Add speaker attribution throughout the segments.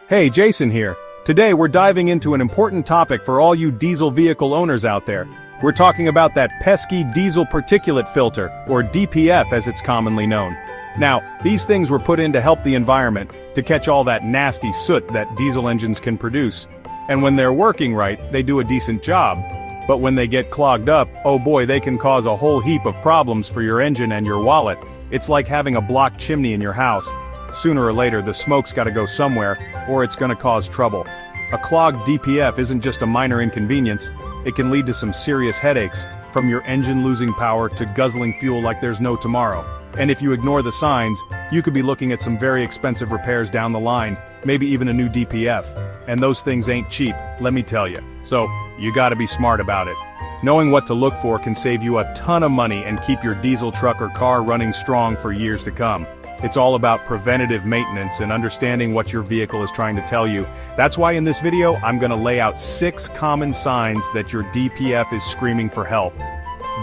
Speaker 1: Hey, Jason here. Today we're diving into an important topic for all you diesel vehicle owners out there. We're talking about that pesky diesel particulate filter, or DPF as it's commonly known. Now, these things were put in to help the environment, to catch all that nasty soot that diesel engines can produce. And when they're working right, they do a decent job. But when they get clogged up, oh boy, they can cause a whole heap of problems for your engine and your wallet. It's like having a blocked chimney in your house. Sooner or later, the smoke's gotta go somewhere, or it's gonna cause trouble. A clogged DPF isn't just a minor inconvenience, it can lead to some serious headaches, from your engine losing power to guzzling fuel like there's no tomorrow. And if you ignore the signs, you could be looking at some very expensive repairs down the line, maybe even a new DPF. And those things ain't cheap, let me tell you. So, you gotta be smart about it. Knowing what to look for can save you a ton of money and keep your diesel truck or car running strong for years to come. It's all about preventative maintenance and understanding what your vehicle is trying to tell you. That's why in this video, I'm gonna lay out 6 common signs that your DPF is screaming for help.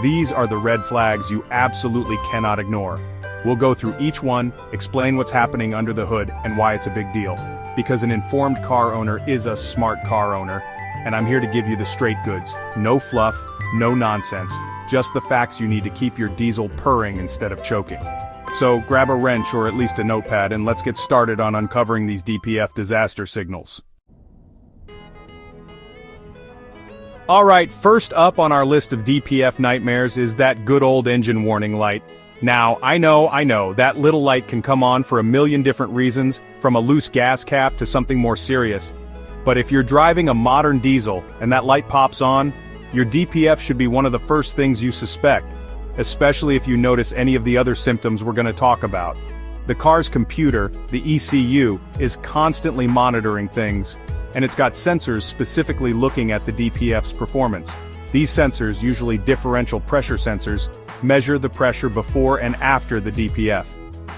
Speaker 1: These are the red flags you absolutely cannot ignore. We'll go through each one, explain what's happening under the hood and why it's a big deal. Because an informed car owner is a smart car owner, and I'm here to give you the straight goods. No fluff, no nonsense, just the facts you need to keep your diesel purring instead of choking. So grab a wrench or at least a notepad and let's get started on uncovering these DPF disaster signals. Alright, first up on our list of DPF nightmares is that good old engine warning light. Now, I know, that little light can come on for a million different reasons, from a loose gas cap to something more serious. But if you're driving a modern diesel and that light pops on, your DPF should be one of the first things you suspect. Especially if you notice any of the other symptoms we're going to talk about. The car's computer, the ECU, is constantly monitoring things, and it's got sensors specifically looking at the DPF's performance. These sensors, usually differential pressure sensors, measure the pressure before and after the DPF.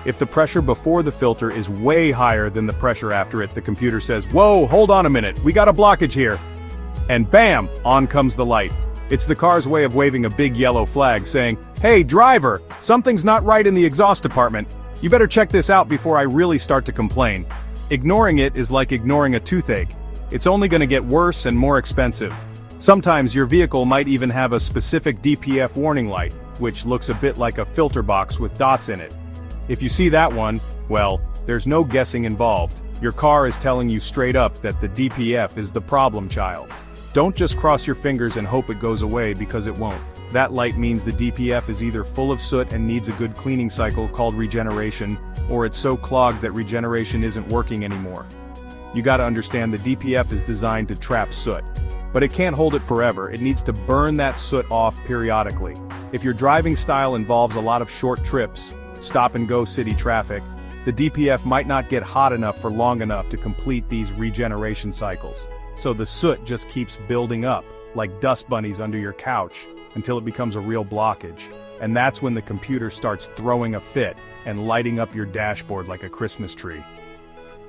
Speaker 1: If the pressure before the filter is way higher than the pressure after it, the computer says, "Whoa, hold on a minute, we got a blockage here." And bam, on comes the light. It's the car's way of waving a big yellow flag saying, "Hey driver, something's not right in the exhaust department. You better check this out before I really start to complain." Ignoring it is like ignoring a toothache. It's only going to get worse and more expensive. Sometimes your vehicle might even have a specific DPF warning light, which looks a bit like a filter box with dots in it. If you see that one, well, there's no guessing involved. Your car is telling you straight up that the DPF is the problem child. Don't just cross your fingers and hope it goes away, because it won't. That light means the DPF is either full of soot and needs a good cleaning cycle called regeneration, or it's so clogged that regeneration isn't working anymore. You gotta understand the DPF is designed to trap soot. But it can't hold it forever, it needs to burn that soot off periodically. If your driving style involves a lot of short trips, stop-and-go city traffic, the DPF might not get hot enough for long enough to complete these regeneration cycles. So the soot just keeps building up, like dust bunnies under your couch, until it becomes a real blockage. And that's when the computer starts throwing a fit and lighting up your dashboard like a Christmas tree.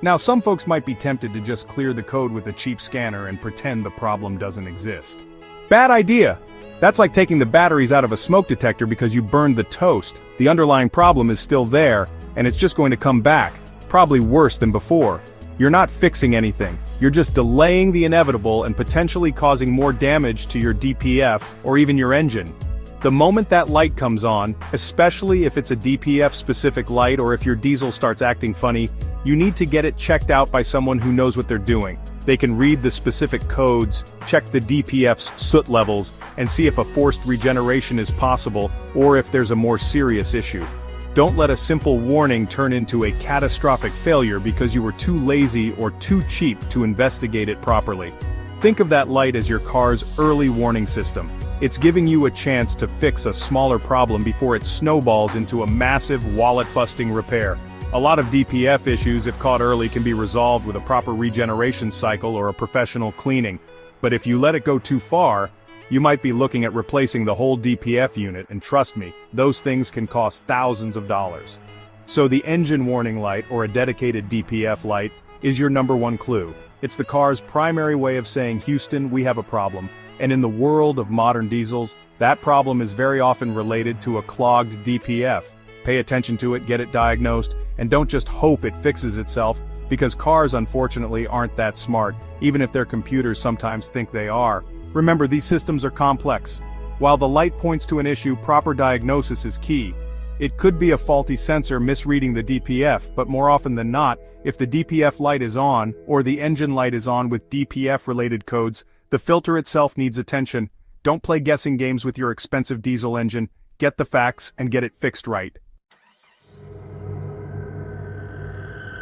Speaker 1: Now some folks might be tempted to just clear the code with a cheap scanner and pretend the problem doesn't exist. Bad idea! That's like taking the batteries out of a smoke detector because you burned the toast. The underlying problem is still there, and it's just going to come back, probably worse than before. You're not fixing anything, you're just delaying the inevitable and potentially causing more damage to your DPF or even your engine. The moment that light comes on, especially if it's a DPF-specific light or if your diesel starts acting funny, you need to get it checked out by someone who knows what they're doing. They can read the specific codes, check the DPF's soot levels, and see if a forced regeneration is possible or if there's a more serious issue. Don't let a simple warning turn into a catastrophic failure because you were too lazy or too cheap to investigate it properly. Think of that light as your car's early warning system. It's giving you a chance to fix a smaller problem before it snowballs into a massive wallet-busting repair. A lot of DPF issues, if caught early, can be resolved with a proper regeneration cycle or a professional cleaning. But if you let it go too far, you might be looking at replacing the whole DPF unit, and trust me, those things can cost thousands of dollars. So the engine warning light, or a dedicated DPF light, is your #1 clue. It's the car's primary way of saying, "Houston, we have a problem." And in the world of modern diesels, that problem is very often related to a clogged DPF. Pay attention to it, get it diagnosed, and don't just hope it fixes itself. because cars unfortunately aren't that smart, even if their computers sometimes think they are. Remember, these systems are complex. While the light points to an issue, proper diagnosis is key. It could be a faulty sensor misreading the DPF, but more often than not, if the DPF light is on, or the engine light is on with DPF-related codes, the filter itself needs attention. Don't play guessing games with your expensive diesel engine. Get the facts and get it fixed right.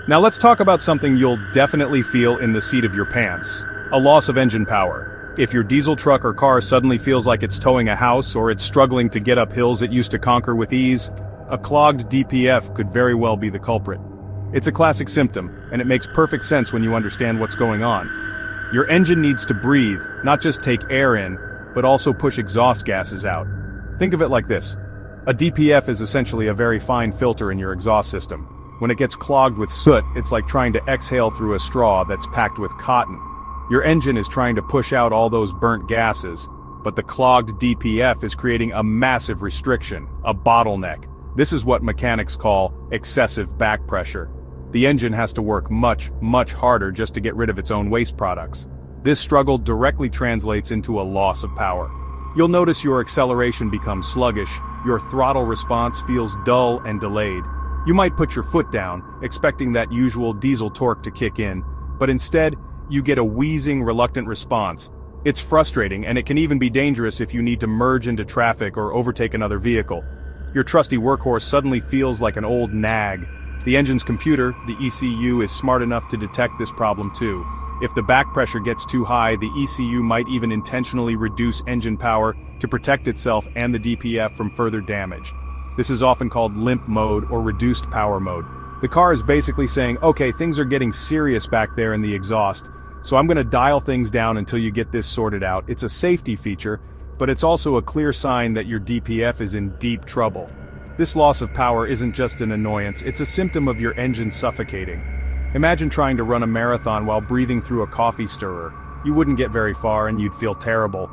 Speaker 1: Now let's talk about something you'll definitely feel in the seat of your pants: a loss of engine power. If your diesel truck or car suddenly feels like it's towing a house, or it's struggling to get up hills it used to conquer with ease, a clogged DPF could very well be the culprit. It's a classic symptom, and it makes perfect sense when you understand what's going on. Your engine needs to breathe, not just take air in, but also push exhaust gases out. Think of it like this. A DPF is essentially a very fine filter in your exhaust system. When it gets clogged with soot, it's like trying to exhale through a straw that's packed with cotton. Your engine is trying to push out all those burnt gases, but the clogged DPF is creating a massive restriction, a bottleneck. This is what mechanics call excessive back pressure. The engine has to work much, much harder just to get rid of its own waste products. This struggle directly translates into a loss of power. You'll notice your acceleration becomes sluggish, your throttle response feels dull and delayed. You might put your foot down, expecting that usual diesel torque to kick in, but instead, you get a wheezing, reluctant response. It's frustrating, and it can even be dangerous if you need to merge into traffic or overtake another vehicle. Your trusty workhorse suddenly feels like an old nag. The engine's computer, the ECU, is smart enough to detect this problem too. If the back pressure gets too high, the ECU might even intentionally reduce engine power to protect itself and the DPF from further damage. This is often called limp mode or reduced power mode. The car is basically saying, okay, things are getting serious back there in the exhaust, so I'm going to dial things down until you get this sorted out. It's a safety feature, but it's also a clear sign that your DPF is in deep trouble. This loss of power isn't just an annoyance, it's a symptom of your engine suffocating. Imagine trying to run a marathon while breathing through a coffee stirrer. You wouldn't get very far and you'd feel terrible.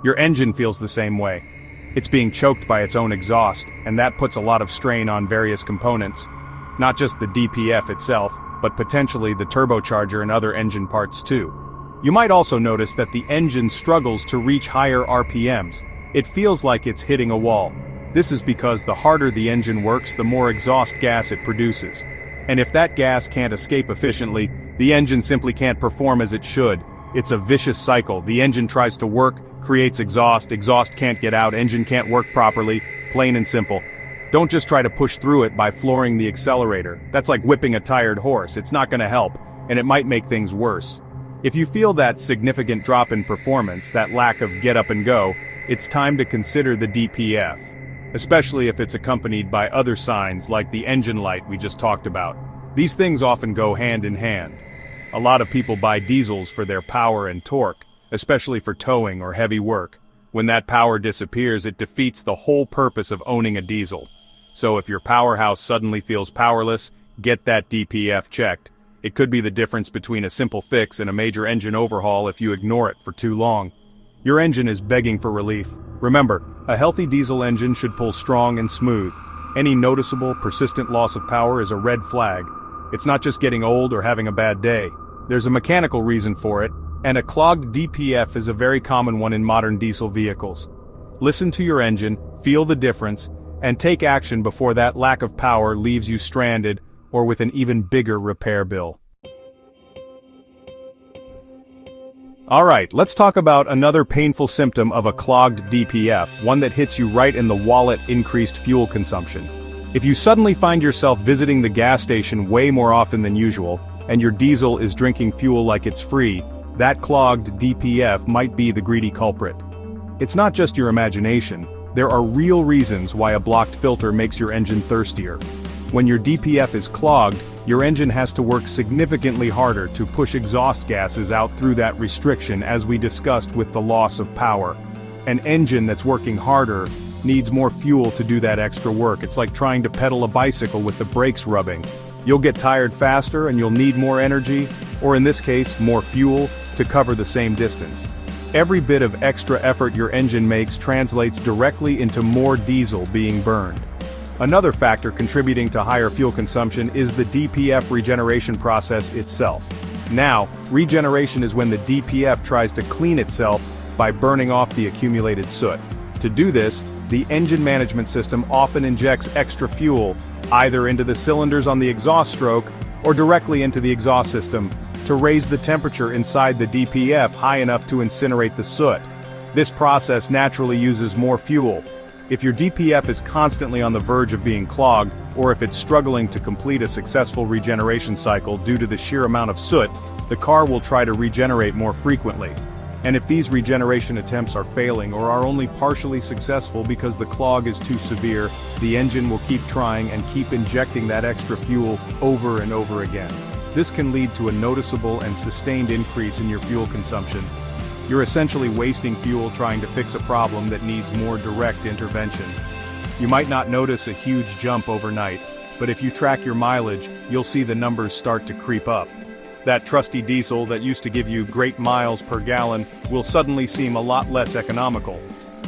Speaker 1: Your engine feels the same way. It's being choked by its own exhaust, and that puts a lot of strain on various components. Not just the DPF itself, but potentially the turbocharger and other engine parts too. You might also notice that the engine struggles to reach higher RPMs. It feels like it's hitting a wall. This is because the harder the engine works, the more exhaust gas it produces. And if that gas can't escape efficiently, the engine simply can't perform as it should. It's a vicious cycle. The engine tries to work, creates exhaust can't get out, engine can't work properly, plain and simple. Don't just try to push through it by flooring the accelerator. That's like whipping a tired horse. It's not going to help, and it might make things worse. If you feel that significant drop in performance, that lack of get up and go, it's time to consider the DPF, especially if it's accompanied by other signs like the engine light we just talked about. These things often go hand in hand. A lot of people buy diesels for their power and torque, especially for towing or heavy work. When that power disappears, it defeats the whole purpose of owning a diesel. So if your powerhouse suddenly feels powerless, get that DPF checked. It could be the difference between a simple fix and a major engine overhaul if you ignore it for too long. Your engine is begging for relief. Remember, a healthy diesel engine should pull strong and smooth. Any noticeable, persistent loss of power is a red flag. It's not just getting old or having a bad day. There's a mechanical reason for it, and a clogged DPF is a very common one in modern diesel vehicles. Listen to your engine, feel the difference, and take action before that lack of power leaves you stranded or with an even bigger repair bill. Alright, let's talk about another painful symptom of a clogged DPF, one that hits you right in the wallet: increased fuel consumption. If you suddenly find yourself visiting the gas station way more often than usual, and your diesel is drinking fuel like it's free, that clogged DPF might be the greedy culprit. It's not just your imagination. There are real reasons why a blocked filter makes your engine thirstier. When your DPF is clogged, your engine has to work significantly harder to push exhaust gases out through that restriction, as we discussed with the loss of power. An engine that's working harder needs more fuel to do that extra work. It's like trying to pedal a bicycle with the brakes rubbing. You'll get tired faster and you'll need more energy, or in this case, more fuel, to cover the same distance. Every bit of extra effort your engine makes translates directly into more diesel being burned. Another factor contributing to higher fuel consumption is the DPF regeneration process itself. Now, regeneration is when the DPF tries to clean itself by burning off the accumulated soot. To do this, the engine management system often injects extra fuel, either into the cylinders on the exhaust stroke or directly into the exhaust system, to raise the temperature inside the DPF high enough to incinerate the soot. This process naturally uses more fuel. If your DPF is constantly on the verge of being clogged, or if it's struggling to complete a successful regeneration cycle due to the sheer amount of soot, the car will try to regenerate more frequently. And if these regeneration attempts are failing or are only partially successful because the clog is too severe, the engine will keep trying and keep injecting that extra fuel over and over again. This can lead to a noticeable and sustained increase in your fuel consumption. You're essentially wasting fuel trying to fix a problem that needs more direct intervention. You might not notice a huge jump overnight, but if you track your mileage, you'll see the numbers start to creep up. That trusty diesel that used to give you great miles per gallon will suddenly seem a lot less economical.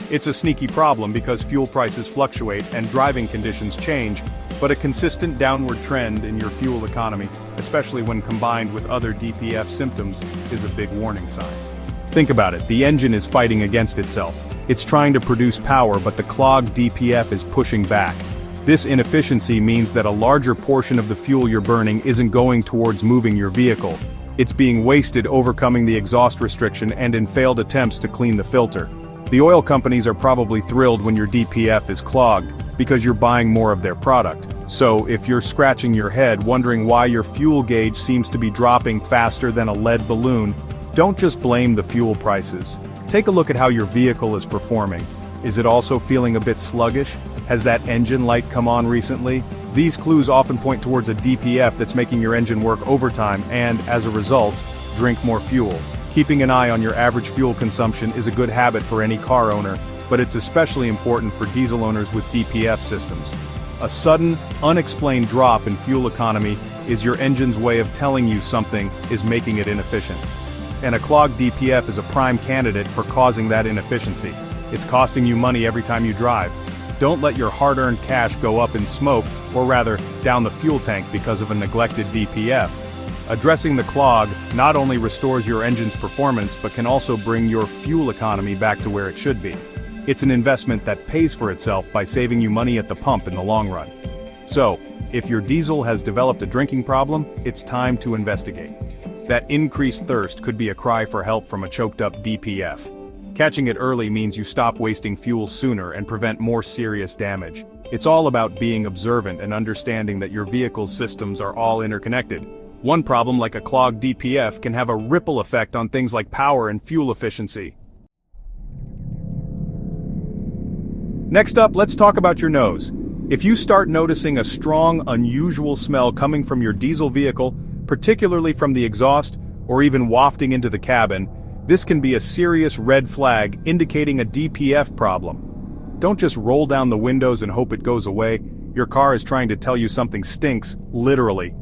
Speaker 1: It's a sneaky problem because fuel prices fluctuate and driving conditions change, but a consistent downward trend in your fuel economy, especially when combined with other DPF symptoms, is a big warning sign. Think about it, the engine is fighting against itself. It's trying to produce power, but the clogged DPF is pushing back. This inefficiency means that a larger portion of the fuel you're burning isn't going towards moving your vehicle. It's being wasted overcoming the exhaust restriction and in failed attempts to clean the filter. The oil companies are probably thrilled when your DPF is clogged, because you're buying more of their product. So, if you're scratching your head wondering why your fuel gauge seems to be dropping faster than a lead balloon, don't just blame the fuel prices. Take a look at how your vehicle is performing. Is it also feeling a bit sluggish? Has that engine light come on recently? These clues often point towards a DPF that's making your engine work overtime and, as a result, drink more fuel. Keeping an eye on your average fuel consumption is a good habit for any car owner, but it's especially important for diesel owners with DPF systems. A sudden, unexplained drop in fuel economy is your engine's way of telling you something is making it inefficient. And a clogged DPF is a prime candidate for causing that inefficiency. It's costing you money every time you drive. Don't let your hard-earned cash go up in smoke, or rather, down the fuel tank because of a neglected DPF. Addressing the clog not only restores your engine's performance but can also bring your fuel economy back to where it should be. It's an investment that pays for itself by saving you money at the pump in the long run. So, if your diesel has developed a drinking problem, it's time to investigate. That increased thirst could be a cry for help from a choked-up DPF. Catching it early means you stop wasting fuel sooner and prevent more serious damage. It's all about being observant and understanding that your vehicle's systems are all interconnected. One problem like a clogged DPF can have a ripple effect on things like power and fuel efficiency. Next up, let's talk about your nose. If you start noticing a strong, unusual smell coming from your diesel vehicle, particularly from the exhaust, or even wafting into the cabin, this can be a serious red flag indicating a DPF problem. Don't just roll down the windows and hope it goes away. Your car is trying to tell you something stinks, literally.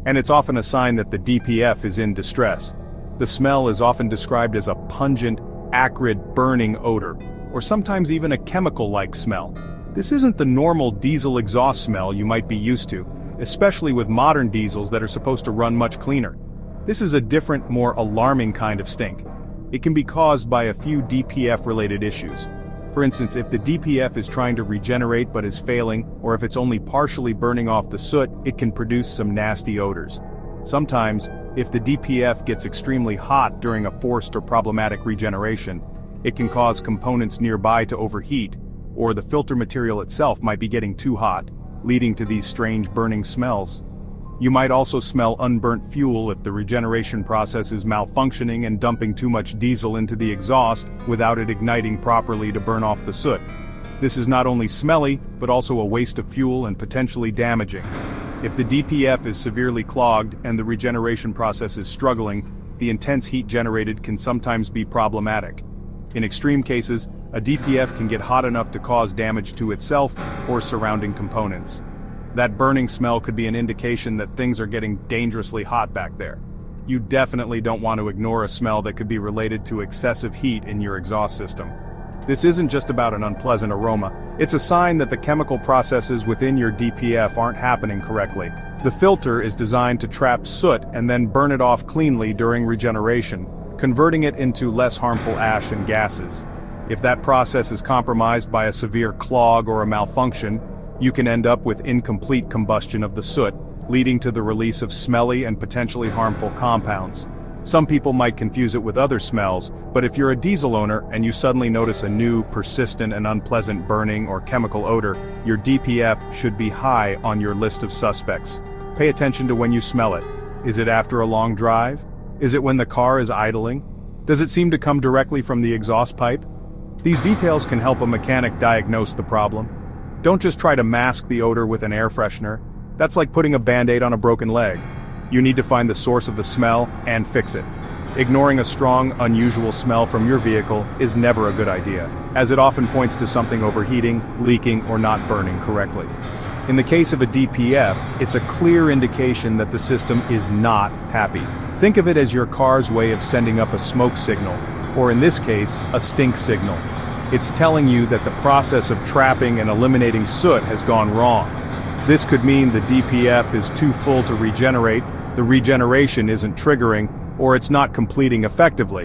Speaker 1: And it's often a sign that the DPF is in distress. The smell is often described as a pungent, acrid, burning odor, or sometimes even a chemical-like smell. This isn't the normal diesel exhaust smell you might be used to, especially with modern diesels that are supposed to run much cleaner. This is a different, more alarming kind of stink. It can be caused by a few DPF-related issues. For instance, if the DPF is trying to regenerate but is failing, or if it's only partially burning off the soot, it can produce some nasty odors. Sometimes, if the DPF gets extremely hot during a forced or problematic regeneration, it can cause components nearby to overheat, or the filter material itself might be getting too hot, leading to these strange burning smells. You might also smell unburnt fuel if the regeneration process is malfunctioning and dumping too much diesel into the exhaust without it igniting properly to burn off the soot. This is not only smelly, but also a waste of fuel and potentially damaging. If the DPF is severely clogged and the regeneration process is struggling, the intense heat generated can sometimes be problematic. In extreme cases, a DPF can get hot enough to cause damage to itself or surrounding components. That burning smell could be an indication that things are getting dangerously hot back there. You definitely don't want to ignore a smell that could be related to excessive heat in your exhaust system. This isn't just about an unpleasant aroma, it's a sign that the chemical processes within your DPF aren't happening correctly. The filter is designed to trap soot and then burn it off cleanly during regeneration, converting it into less harmful ash and gases. If that process is compromised by a severe clog or a malfunction, you can end up with incomplete combustion of the soot, leading to the release of smelly and potentially harmful compounds. Some people might confuse it with other smells, but if you're a diesel owner and you suddenly notice a new, persistent and unpleasant burning or chemical odor, your DPF should be high on your list of suspects. Pay attention to when you smell it. Is it after a long drive? Is it when the car is idling? Does it seem to come directly from the exhaust pipe? These details can help a mechanic diagnose the problem. Don't just try to mask the odor with an air freshener. That's like putting a band-aid on a broken leg. You need to find the source of the smell and fix it. Ignoring a strong, unusual smell from your vehicle is never a good idea, as it often points to something overheating, leaking, or not burning correctly. In the case of a DPF, it's a clear indication that the system is not happy. Think of it as your car's way of sending up a smoke signal, or in this case, a stink signal. It's telling you that the process of trapping and eliminating soot has gone wrong. This could mean the DPF is too full to regenerate, the regeneration isn't triggering, or it's not completing effectively.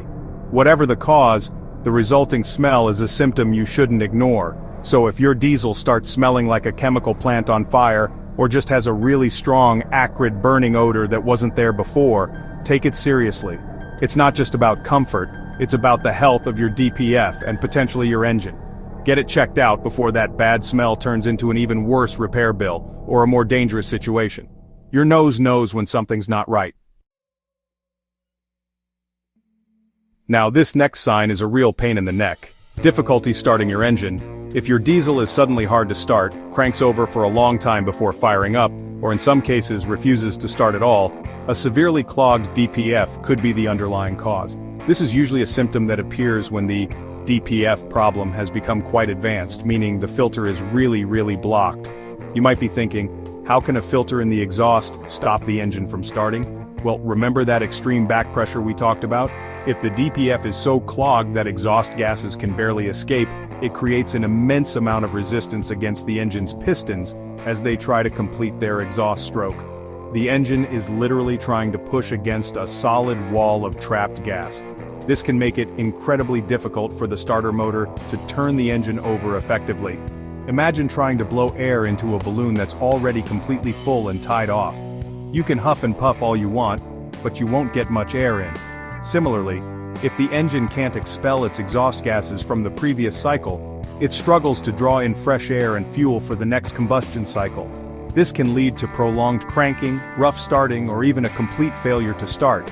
Speaker 1: Whatever the cause, the resulting smell is a symptom you shouldn't ignore. So if your diesel starts smelling like a chemical plant on fire, or just has a really strong, acrid burning odor that wasn't there before, take it seriously. It's not just about comfort, it's about the health of your DPF and potentially your engine. Get it checked out before that bad smell turns into an even worse repair bill, or a more dangerous situation. Your nose knows when something's not right. Now this next sign is a real pain in the neck. Difficulty starting your engine. If your diesel is suddenly hard to start, cranks over for a long time before firing up, or in some cases refuses to start at all, a severely clogged DPF could be the underlying cause. This is usually a symptom that appears when the DPF problem has become quite advanced, meaning the filter is really blocked. You might be thinking, how can a filter in the exhaust stop the engine from starting? Well, remember that extreme back pressure we talked about? If the DPF is so clogged that exhaust gases can barely escape, it creates an immense amount of resistance against the engine's pistons as they try to complete their exhaust stroke. The engine is literally trying to push against a solid wall of trapped gas. This can make it incredibly difficult for the starter motor to turn the engine over effectively. Imagine trying to blow air into a balloon that's already completely full and tied off. You can huff and puff all you want, but you won't get much air in. Similarly, if the engine can't expel its exhaust gases from the previous cycle, it struggles to draw in fresh air and fuel for the next combustion cycle. This can lead to prolonged cranking, rough starting, or even a complete failure to start.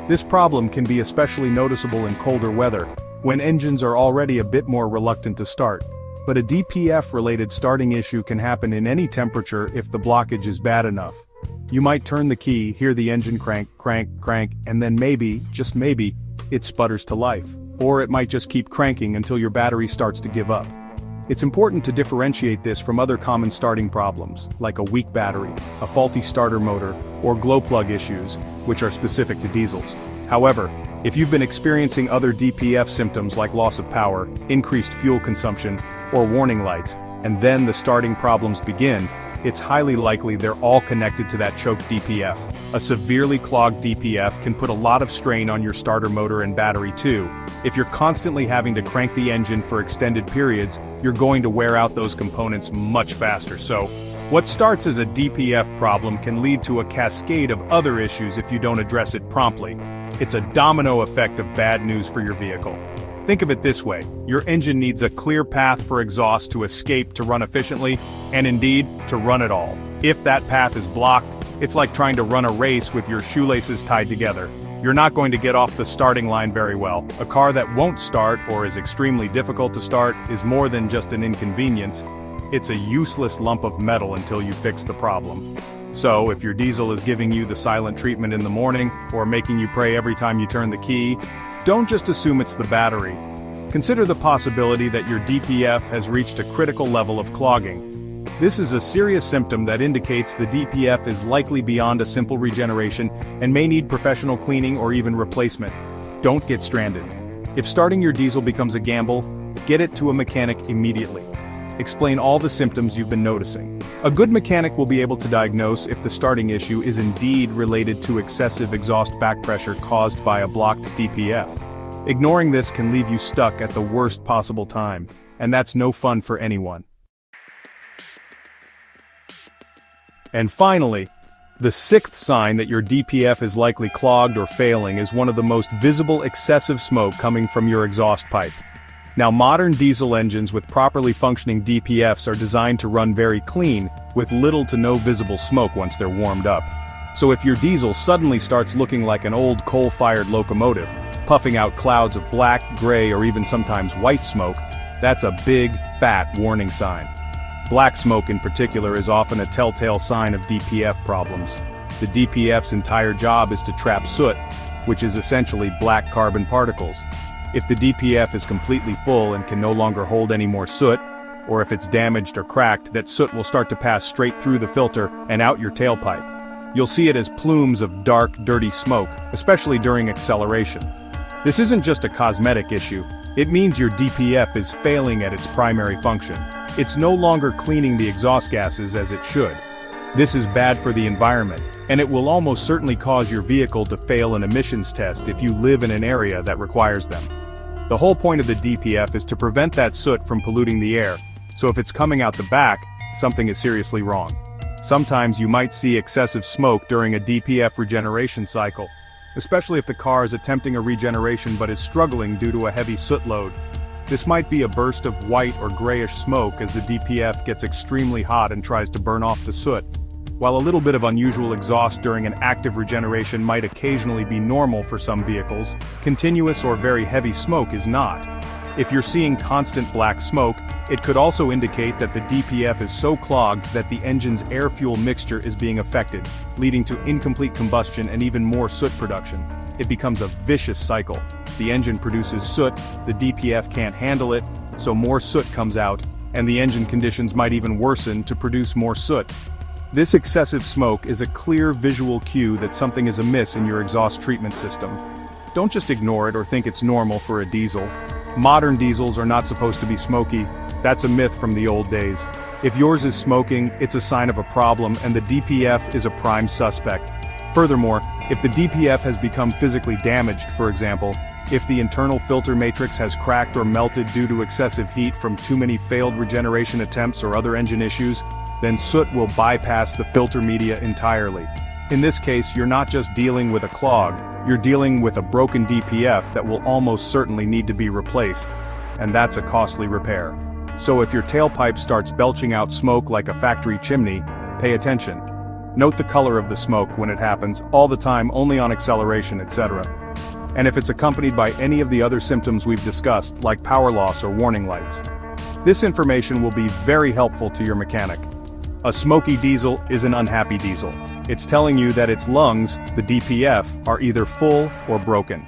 Speaker 1: This problem can be especially noticeable in colder weather, when engines are already a bit more reluctant to start. But a DPF-related starting issue can happen in any temperature if the blockage is bad enough. You might turn the key, hear the engine crank, and then maybe, just maybe, it sputters to life. Or it might just keep cranking until your battery starts to give up. It's important to differentiate this from other common starting problems, like a weak battery, a faulty starter motor, or glow plug issues, which are specific to diesels. However, if you've been experiencing other DPF symptoms like loss of power, increased fuel consumption, or warning lights, and then the starting problems begin, it's highly likely they're all connected to that choked DPF. A severely clogged DPF can put a lot of strain on your starter motor and battery too. If you're constantly having to crank the engine for extended periods, you're going to wear out those components much faster. So, what starts as a DPF problem can lead to a cascade of other issues if you don't address it promptly. It's a domino effect of bad news for your vehicle. Think of it this way, your engine needs a clear path for exhaust to escape to run efficiently, and indeed, to run at all. If that path is blocked, it's like trying to run a race with your shoelaces tied together. You're not going to get off the starting line very well. A car that won't start or is extremely difficult to start is more than just an inconvenience. It's a useless lump of metal until you fix the problem. So, if your diesel is giving you the silent treatment in the morning, or making you pray every time you turn the key, don't just assume it's the battery. Consider the possibility that your DPF has reached a critical level of clogging. This is a serious symptom that indicates the DPF is likely beyond a simple regeneration and may need professional cleaning or even replacement. Don't get stranded. If starting your diesel becomes a gamble, get it to a mechanic immediately. Explain all the symptoms you've been noticing. A good mechanic will be able to diagnose if the starting issue is indeed related to excessive exhaust back pressure caused by a blocked DPF. Ignoring this can leave you stuck at the worst possible time, and that's no fun for anyone. And finally, the sixth sign that your DPF is likely clogged or failing is one of the most visible excessive smoke coming from your exhaust pipe. Now, modern diesel engines with properly functioning DPFs are designed to run very clean, with little to no visible smoke once they're warmed up. So if your diesel suddenly starts looking like an old coal-fired locomotive, puffing out clouds of black, gray, or even sometimes white smoke, that's a big, fat warning sign. Black smoke in particular is often a telltale sign of DPF problems. The DPF's entire job is to trap soot, which is essentially black carbon particles. If the DPF is completely full and can no longer hold any more soot, or if it's damaged or cracked, that soot will start to pass straight through the filter and out your tailpipe. You'll see it as plumes of dark, dirty smoke, especially during acceleration. This isn't just a cosmetic issue, it means your DPF is failing at its primary function. It's no longer cleaning the exhaust gases as it should. This is bad for the environment, and it will almost certainly cause your vehicle to fail an emissions test if you live in an area that requires them. The whole point of the DPF is to prevent that soot from polluting the air, so if it's coming out the back, something is seriously wrong. Sometimes you might see excessive smoke during a DPF regeneration cycle, especially if the car is attempting a regeneration but is struggling due to a heavy soot load. This might be a burst of white or grayish smoke as the DPF gets extremely hot and tries to burn off the soot. While a little bit of unusual exhaust during an active regeneration might occasionally be normal for some vehicles, continuous or very heavy smoke is not. If you're seeing constant black smoke, it could also indicate that the DPF is so clogged that the engine's air-fuel mixture is being affected, leading to incomplete combustion and even more soot production. It becomes a vicious cycle. The engine produces soot, the DPF can't handle it, so more soot comes out, and the engine conditions might even worsen to produce more soot. This excessive smoke is a clear visual cue that something is amiss in your exhaust treatment system. Don't just ignore it or think it's normal for a diesel. Modern diesels are not supposed to be smoky. That's a myth from the old days. If yours is smoking, it's a sign of a problem, and the DPF is a prime suspect. Furthermore, if the DPF has become physically damaged, for example, if the internal filter matrix has cracked or melted due to excessive heat from too many failed regeneration attempts or other engine issues, then soot will bypass the filter media entirely. In this case, you're not just dealing with a clog, you're dealing with a broken DPF that will almost certainly need to be replaced, and that's a costly repair. So if your tailpipe starts belching out smoke like a factory chimney, pay attention. Note the color of the smoke when it happens, all the time, only on acceleration, etc. And if it's accompanied by any of the other symptoms we've discussed, like power loss or warning lights. This information will be very helpful to your mechanic. A smoky diesel is an unhappy diesel. It's telling you that its lungs, the DPF, are either full or broken.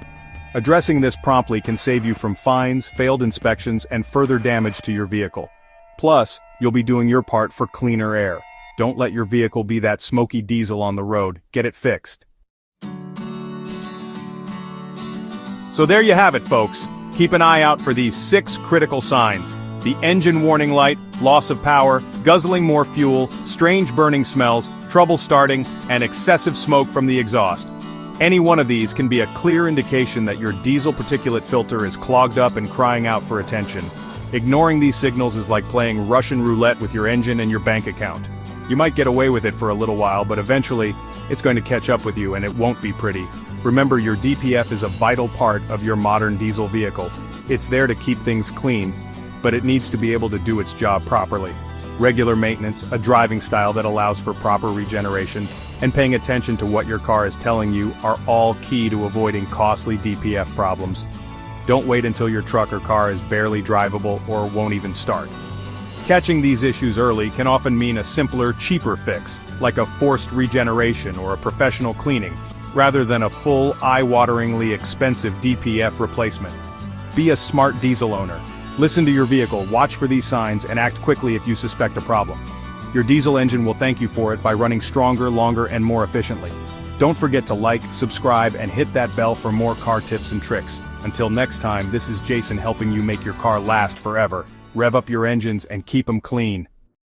Speaker 1: Addressing this promptly can save you from fines, failed inspections, and further damage to your vehicle. Plus, you'll be doing your part for cleaner air. Don't let your vehicle be that smoky diesel on the road. Get it fixed. So there you have it, folks. Keep an eye out for these 6 critical signs. The engine warning light, loss of power, guzzling more fuel, strange burning smells, trouble starting, and excessive smoke from the exhaust. Any one of these can be a clear indication that your diesel particulate filter is clogged up and crying out for attention. Ignoring these signals is like playing Russian roulette with your engine and your bank account. You might get away with it for a little while, but eventually, it's going to catch up with you and it won't be pretty. Remember, your DPF is a vital part of your modern diesel vehicle. It's there to keep things clean, but it needs to be able to do its job properly. Regular maintenance, a driving style that allows for proper regeneration, and paying attention to what your car is telling you are all key to avoiding costly DPF problems. Don't wait until your truck or car is barely drivable or won't even start. Catching these issues early can often mean a simpler, cheaper fix, like a forced regeneration or a professional cleaning, rather than a full, eye-wateringly expensive DPF replacement. Be a smart diesel owner. Listen to your vehicle, watch for these signs, and act quickly if you suspect a problem. Your diesel engine will thank you for it by running stronger, longer, and more efficiently. Don't forget to like, subscribe, and hit that bell for more car tips and tricks. Until next time, this is Jason helping you make your car last forever. Rev up your engines and keep them clean.